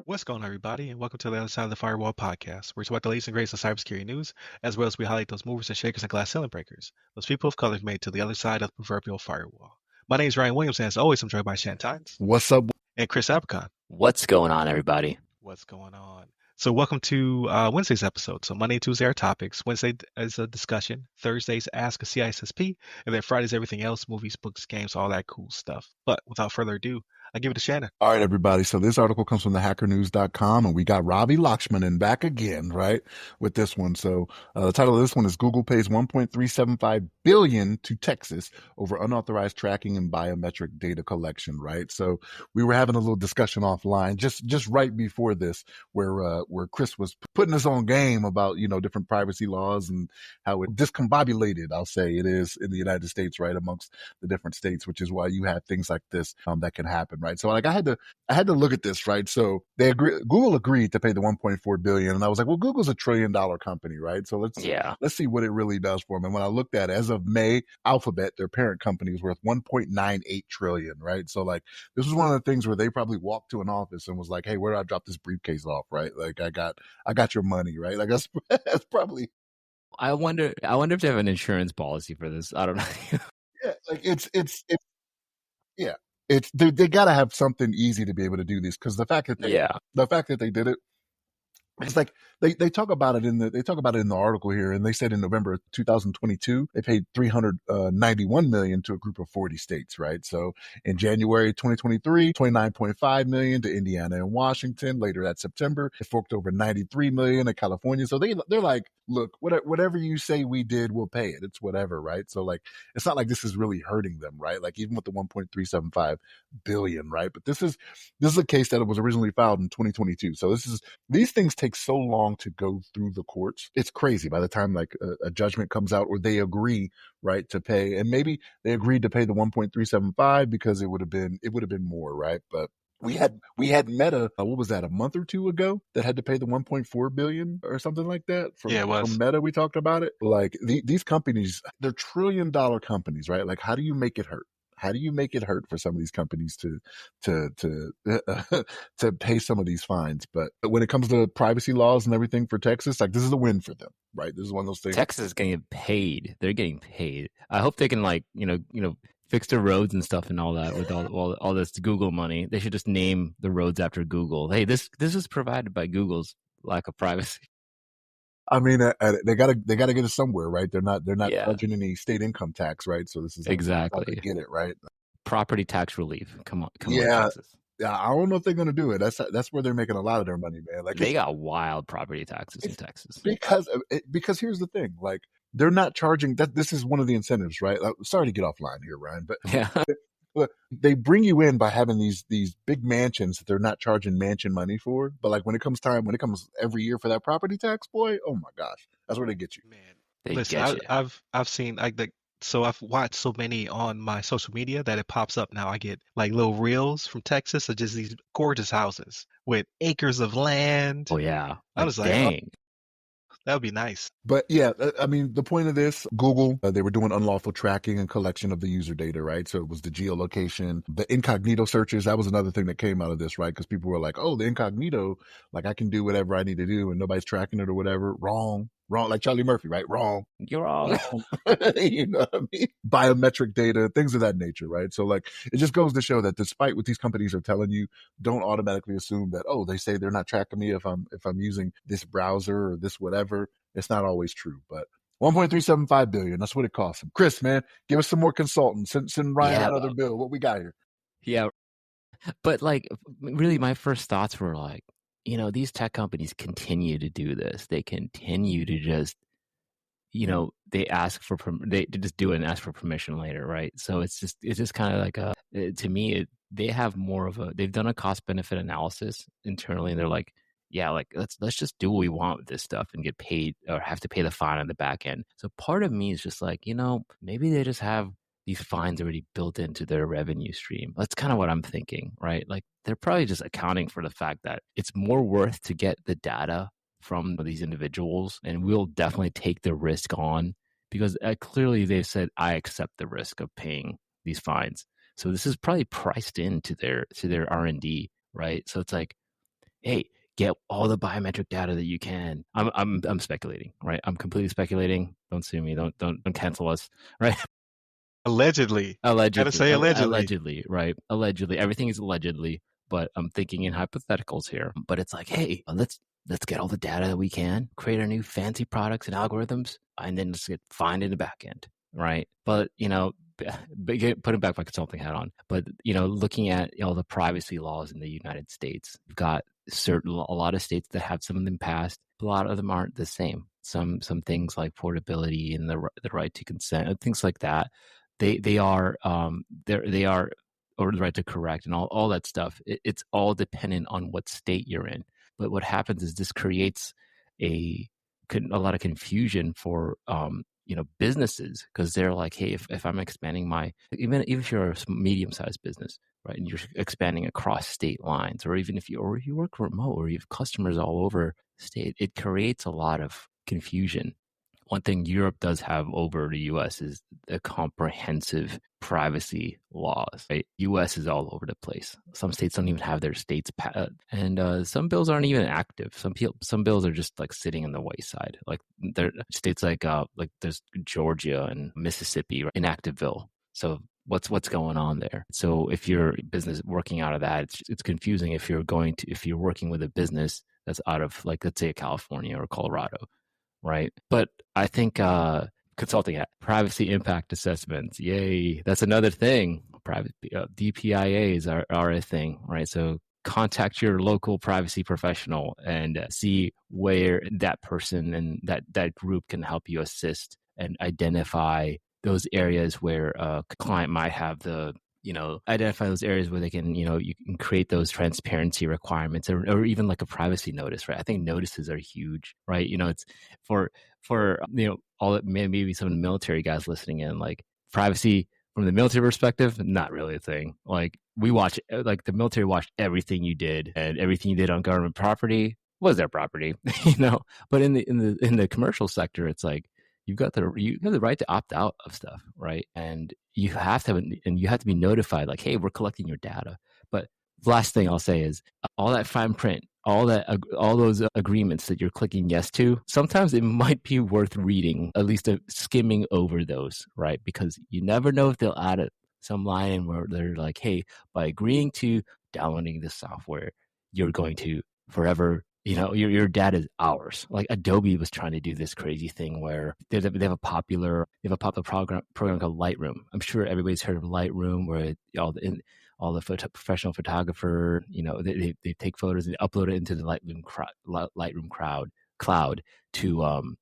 What's going on, everybody, and welcome to the Other Side of the Firewall podcast, where we talk about the latest and greatest of cybersecurity news, as well as we highlight those movers and shakers and glass ceiling breakers, those people of color who made it to the other side of the proverbial firewall. My name is Ryan Williams, and as always, I'm joined by Shan Tynes. What's up? And Chris Abercon. What's going on, everybody? What's going on? So welcome to Wednesday's episode. So Monday and Tuesday are topics. Wednesday is a discussion. Thursday's Ask a CISSP. And then Friday's everything else, movies, books, games, all that cool stuff. But without further ado, I give it to Shannon. All right, everybody. So this article comes from thehackernews.com, and we got Ravi Lakshmanan back again, right, with this one. So the title of this one is Google pays $1.375 billion to Texas over unauthorized tracking and biometric data collection, right? So we were having a little discussion offline just right before this where Chris was putting his own game about, different privacy laws and how it discombobulated, I'll say it is in the United States, right, amongst the different states, which is why you have things like this that can happen. Right. So like I had to look at this, right? So Google agreed to pay the $1.4 billion. And I was like, well, Google's $1 trillion company, right? So let's see what it really does for them. And when I looked at it, as of May, Alphabet, their parent company, is worth $1.98 trillion, right? So like this was one of the things where they probably walked to an office and was like, hey, where do I drop this briefcase off? Right. Like I got your money, right? Like that's probably. I wonder if they have an insurance policy for this. I don't know. Yeah. Like it's yeah. They got to have something easy to be able to do this, because the fact that they did it, it's like they talk about it in the article here, and they said in November 2022 they paid $391 million to a group of 40 states, right? So in January 2023, $29.5 million to Indiana and Washington. Later that September, it forked over $93 million to California. So they're like, look, whatever you say we did, we'll pay it. It's whatever, right? So like it's not like this is really hurting them, right? Like even with the $1.375 billion, right? But this is a case that was originally filed in 2022. So these things take so long to go through the courts. It's crazy. By the time like a judgment comes out, or they agree, right, to pay, and maybe they agreed to pay the 1.375 because it would have been more, right? But we had Meta, what was that, a month or two ago, that had to pay the $1.4 billion or something like that. It was. From Meta, we talked about it. Like these companies, they're $1 trillion companies, right? Like how do you make it hurt? How do you make it hurt for some of these companies to pay some of these fines? But when it comes to privacy laws and everything for Texas, like this is a win for them, right? This is one of those things. Texas is getting paid. They're getting paid. I hope they can fix their roads and stuff and all that with all this Google money. They should just name the roads after Google. Hey, this is provided by Google's lack of privacy. I mean, they gotta get it somewhere, right? They're not charging any state income tax, right? So this is exactly how they get it, right? Property tax relief. Come on, Texas. Yeah, I don't know if they're gonna do it. That's where they're making a lot of their money, man. Like they got wild property taxes in Texas. Because here's the thing, like they're not charging. This is one of the incentives, right? Sorry to get offline here, Ryan, but yeah. Look, they bring you in by having these big mansions that they're not charging mansion money for. But like when it comes every year for that property tax, boy, oh my gosh, that's where they get you. Man, listen, I've seen so I've watched so many on my social media that it pops up now. I get like little reels from Texas of just these gorgeous houses with acres of land. Oh yeah, I was like, dang. That would be nice. But yeah, I mean, the point of this, Google, they were doing unlawful tracking and collection of the user data, right? So it was the geolocation, the incognito searches. That was another thing that came out of this, right? Because people were like, oh, the incognito, like I can do whatever I need to do and nobody's tracking it or whatever. Wrong. Like Charlie Murphy, right? Wrong. You're wrong. You know what I mean? Biometric data, things of that nature, right? So like, it just goes to show that despite what these companies are telling you, don't automatically assume that, oh, they say they're not tracking me if I'm using this browser or this whatever. It's not always true, but $1.375 billion, that's what it costs them. Chris, man, give us some more consultants. Send Ryan another bill. What we got here? Yeah. But like, really, my first thoughts were like, these tech companies continue to do this. They continue to just, they just do it and ask for permission later, right? So it's just kind of like to me, they've done a cost benefit analysis internally, and they're like, yeah, like let's just do what we want with this stuff and get paid or have to pay the fine on the back end. So part of me is just like, maybe they just have these fines already built into their revenue stream. That's kind of what I'm thinking, right? Like they're probably just accounting for the fact that it's more worth to get the data from these individuals, and we'll definitely take the risk on because clearly they've said, I accept the risk of paying these fines. So this is probably priced into their R&D, right? So it's like, hey, get all the biometric data that you can. I'm speculating, right? I'm completely speculating. Don't sue me. Don't cancel us, right? Allegedly. Gotta Allegedly, say allegedly. allegedly, right? Allegedly, everything is allegedly. But I'm thinking in hypotheticals here. But it's like, hey, let's get all the data that we can, create our new fancy products and algorithms, and then let's get find in the back end, right? But putting back my consulting hat on, but looking at all the privacy laws in the United States, you've got a lot of states that have some of them passed, a lot of them aren't the same. Some things like portability and the right to consent, things like that. They are or the right to correct and all that stuff. It's all dependent on what state you're in. But what happens is this creates a lot of confusion for businesses, because they're like, hey, if I'm expanding even if you're a medium-sized business, right, and you're expanding across state lines, or even if you work remote or you have customers all over state, it creates a lot of confusion. One thing Europe does have over the US is the comprehensive privacy laws, right? US is all over the place. Some states don't even have their states and some bills aren't even active. Some bills are just like sitting on the wayside. Like there states like there's Georgia and Mississippi, right, inactive bill. So what's going on there? So if you're business working out of that, it's confusing if you're working with a business that's out of, like, let's say California or Colorado, right? But I think consulting at privacy impact assessments, yay, that's another thing. Private DPIAs are a thing, right? So contact your local privacy professional and see where that person and that group can help you assist and identify those areas where a client might have identify those areas where they can, you can create those transparency requirements, or even like a privacy notice, right? I think notices are huge, right? It's for all maybe some of the military guys listening in, like privacy from the military perspective, not really a thing. Like the military watched everything you did, and everything you did on government property was their property, But in the commercial sector, it's like, you have the right to opt out of stuff, right? And you have to be notified, like, hey, we're collecting your data. But the last thing I'll say is, all that fine print, all those agreements that you're clicking yes to, sometimes it might be worth reading, at least skimming over those, right? Because you never know if they'll add some line in where they're like, hey, by agreeing to downloading this software, you're going to forever, your data is ours. Like Adobe was trying to do this crazy thing where they have a popular program called Lightroom. I'm sure everybody's heard of Lightroom, where all the professional photographer, they take photos and upload it into the Lightroom cloud to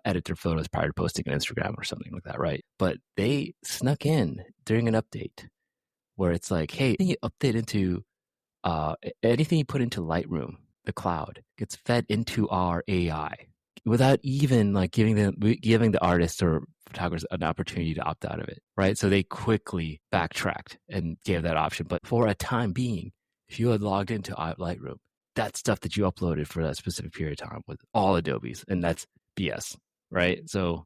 edit their photos prior to posting on Instagram or something like that, right? But they snuck in during an update where it's like, hey, you update into anything you put into Lightroom, the cloud, gets fed into our AI without even like giving the artists or photographers an opportunity to opt out of it, right? So they quickly backtracked and gave that option. But for a time being, if you had logged into Lightroom, that stuff that you uploaded for that specific period of time with all Adobes, and that's BS, right? So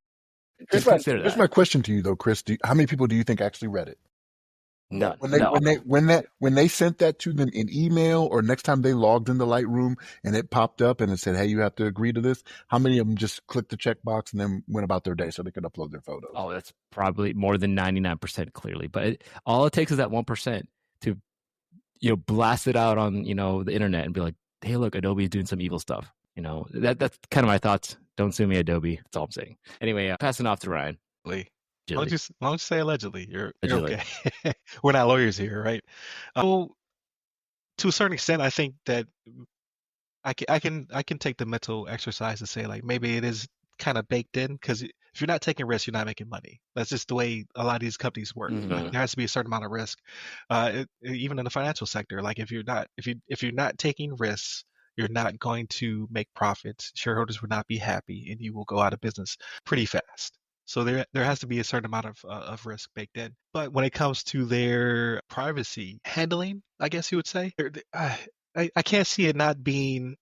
just consider that. Here's my question to you, though, Chris. How many people do you think actually read it? None. When they sent that to them in email, or next time they logged into Lightroom and it popped up and it said, hey, you have to agree to this, how many of them just clicked the checkbox and then went about their day so they could upload their photos? Oh, that's probably more than 99% clearly. But all it takes is that 1% to blast it out on the internet and be like, hey, look, Adobe is doing some evil stuff. That's kind of my thoughts. Don't sue me, Adobe. That's all I'm saying. Anyway, passing off to Ryan. Why don't you say allegedly? You're Allegedly. okay. We're not lawyers here, right? To a certain extent, I think that I can take the mental exercise to say, like, maybe it is kind of baked in, because if you're not taking risks, you're not making money. That's just the way a lot of these companies work. Mhm. Like, there has to be a certain amount of risk, even in the financial sector. Like, if you're not taking risks, you're not going to make profits. Shareholders will not be happy, and you will go out of business pretty fast. So there has to be a certain amount of risk baked in. But when it comes to their privacy handling, I guess you would say, I can't see it not being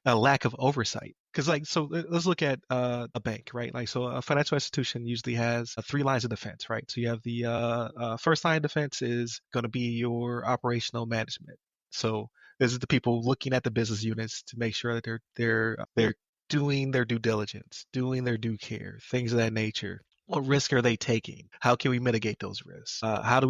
a lack of oversight. Because like, so let's look at a bank, right? Like, so a financial institution usually has three lines of defense, right? So you have the first line of defense is going to be your operational management. So this is the people looking at the business units to make sure that they're doing their due diligence, doing their due care, things of that nature. What risk are they taking? How can we mitigate those risks? How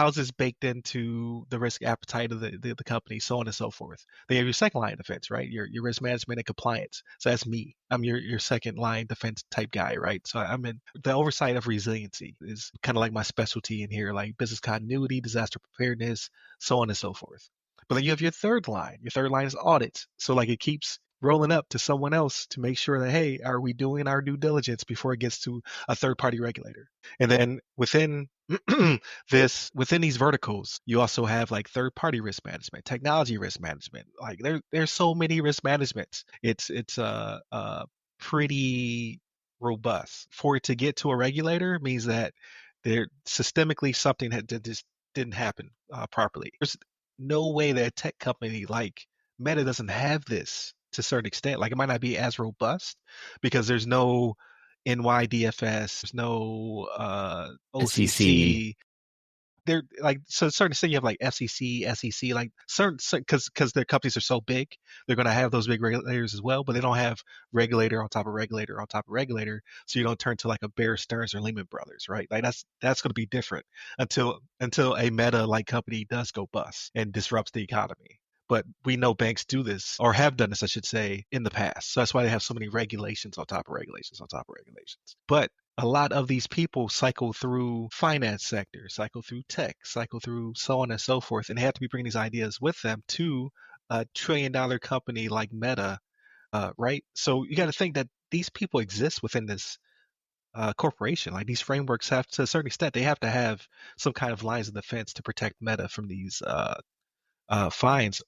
is this baked into the risk appetite of the company, so on and so forth? Then you have your second line of defense, right? Your risk management and compliance. So that's me. I'm your second line defense type guy, right? So I'm in the oversight of resiliency is kind of like my specialty in here, like business continuity, disaster preparedness, so on and so forth. But then you have your third line. Your third line is audit. So like it keeps rolling up to someone else to make sure that, hey, are we doing our due diligence before it gets to a third party regulator? And then within within these verticals, you also have like third party risk management, technology risk management. Like there's so many risk managements. It's pretty robust. For it to get to a regulator means that there systemically something that just didn't happen properly. There's no way that a tech company like Meta doesn't have this to a certain extent. Like it might not be as robust because there's no NYDFS, there's no SEC. OCC. They're like, so to a certain extent you have like FCC, SEC, like certain, because their companies are so big, they're going to have those big regulators as well, but they don't have regulator on top of regulator on top of regulator, so you don't turn to like a Bear Stearns or Lehman Brothers, right? Like that's going to be different until a Meta like company does go bust and disrupts the economy. But we know banks do this, or have done this, I should say, in the past. So that's why they have so many regulations on top of regulations on top of regulations. But a lot of these people cycle through finance sector, cycle through tech, cycle through so on and so forth, and they have to be bringing these ideas with them to a $1 trillion company like Meta, right? So you got to think that these people exist within this corporation. Like these frameworks have, to a certain extent, they have to have some kind of lines of defense to protect Meta from these fines,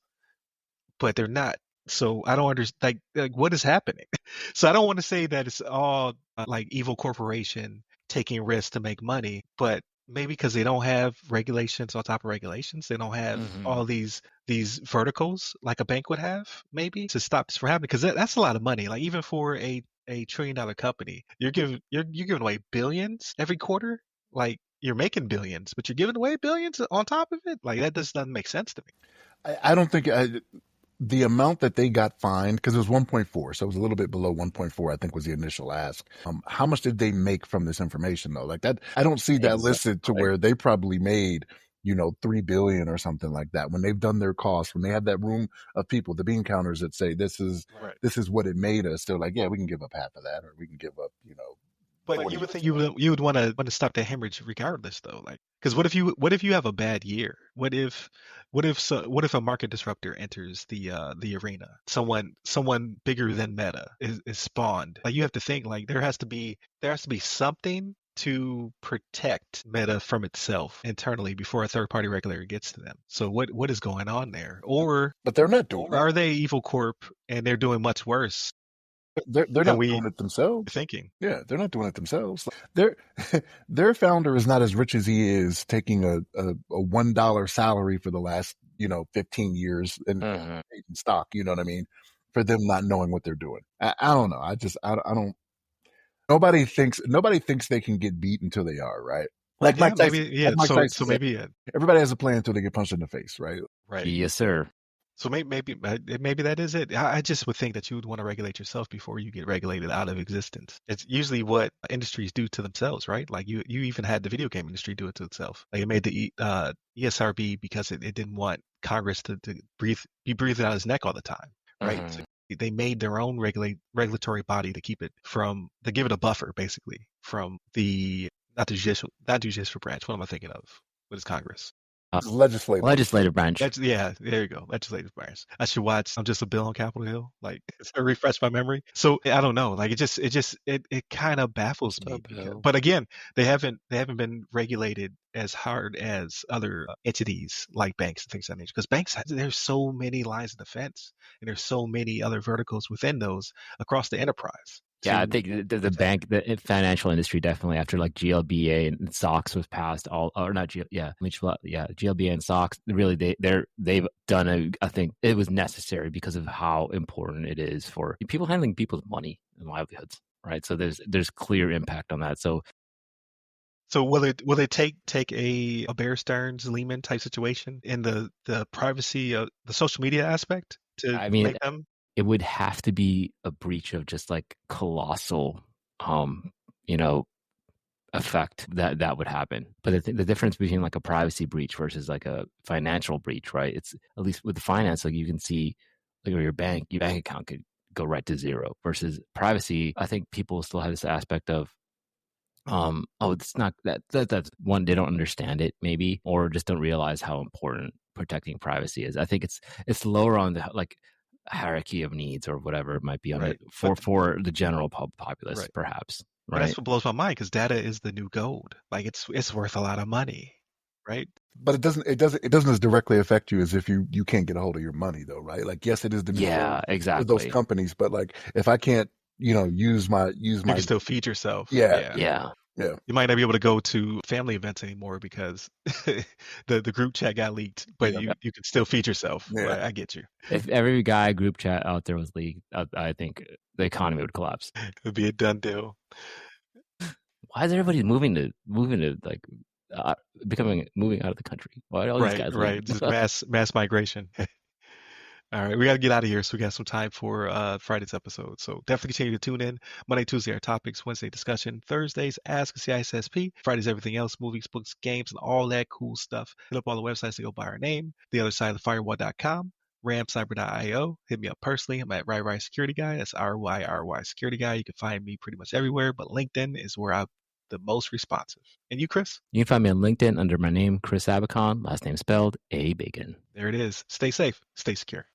but they're not. So I don't understand like what is happening. So I don't want to say that it's all like evil corporation taking risks to make money, but maybe because they don't have regulations on top of regulations, they don't have all these verticals like a bank would have, maybe to stop this from happening. Because that's a lot of money. Like even for a $1 trillion company, you're giving away billions every quarter. Like you're making billions, but you're giving away billions on top of it. Like that just doesn't make sense to me. I don't think the amount that they got fined, because it was 1.4, so it was a little bit below 1.4, I think was the initial ask. How much did they make from this information though? Like that, I don't see that listed to where they probably made, 3 billion or something like that when they've done their costs, when they have that room of people, the bean counters that say this is what it made us. They're like, yeah, we can give up half of that, or we can give up, But you would think you would want to stop the hemorrhage regardless, though. Like, because what if you have a bad year? What if a market disruptor enters the arena? Someone bigger than Meta is spawned. Like you have to think like there has to be something to protect Meta from itself internally before a third party regulator gets to them. So what is going on there? But they're not doing Or are they evil corp and they're doing much worse They're than not we doing it themselves. thinking? Yeah, they're not doing it themselves. Their their founder is not as rich as he is, taking a $1 salary for the last 15 years in stock. You know what I mean? For them not knowing what they're doing. I don't know. I don't. Nobody thinks they can get beat until they are, right. Like Yeah, Mike Tyson. maybe. Yeah. Like Mike So Tyson said, maybe. everybody has a plan until they get punched in the face, right? Right. Yes, sir. So maybe that is it. I just would think that you would want to regulate yourself before you get regulated out of existence. It's usually what industries do to themselves, right? Like you even had the video game industry do it to itself. Like it made the ESRB because it didn't want Congress to be breathing out his neck all the time, right? So they made their own regulatory body to keep it to give it a buffer, basically, from the not the judicial branch. What am I thinking of? What is Congress? Legislative branch. Yeah, there you go. Legislative branch. I should watch I'm Just a Bill on Capitol Hill, like to refresh my memory. So I don't know. Like it kind of baffles me. But again, they haven't been regulated as hard as other entities like banks and things of that nature. Because banks, there's so many lines of defense, and there's so many other verticals within those across the enterprise. Yeah, I think the bank, the financial industry definitely after like GLBA and SOX was passed, GLBA and SOX really they've done I think it was necessary because of how important it is for people handling people's money and livelihoods, right? So there's clear impact on that. So will it take a Bear Stearns Lehman type situation in the privacy of the social media aspect to I mean, make them? it would have to be a breach of just like colossal, you know, effect that would happen. But the difference between like a privacy breach versus like a financial breach, right? It's at least with the finance, like you can see, like your bank account could go right to zero. Versus privacy, I think people still have this aspect of, it's not that's one, they don't understand it maybe, or just don't realize how important protecting privacy is. I think it's lower on the like hierarchy of needs or whatever it might be on Right. for the general populace, Right. perhaps. But Right. that's what blows my mind because data is the new gold. Like it's worth a lot of money, right? But it doesn't as directly affect you as if you can't get a hold of your money though, right? Like yes, it is the new gold for Exactly. those companies, but like if I can't, use my You can still feed yourself. Yeah. You might not be able to go to family events anymore because the group chat got leaked, but Yeah. you can still feed yourself. Yeah. I get you. If every guy group chat out there was leaked, I think the economy would collapse. It'd be a done deal. Why is everybody moving to like moving out of the country? Why are all these guys leaving? Just mass migration. All right, we got to get out of here, so we got some time for Friday's episode. So definitely continue to tune in. Monday, Tuesday, our topics. Wednesday, discussion. Thursdays, Ask a CISSP. Fridays, everything else, movies, books, games, and all that cool stuff. Hit up all the websites that go by our name, theothersideofthefirewall.com, ramcyber.io. Hit me up personally. I'm at RyRy Security Guy. That's RYRY Security Guy. You can find me pretty much everywhere, but LinkedIn is where I'm the most responsive. And you, Chris? You can find me on LinkedIn under my name, Chris Abacon, last name spelled A Bacon. There it is. Stay safe. Stay secure.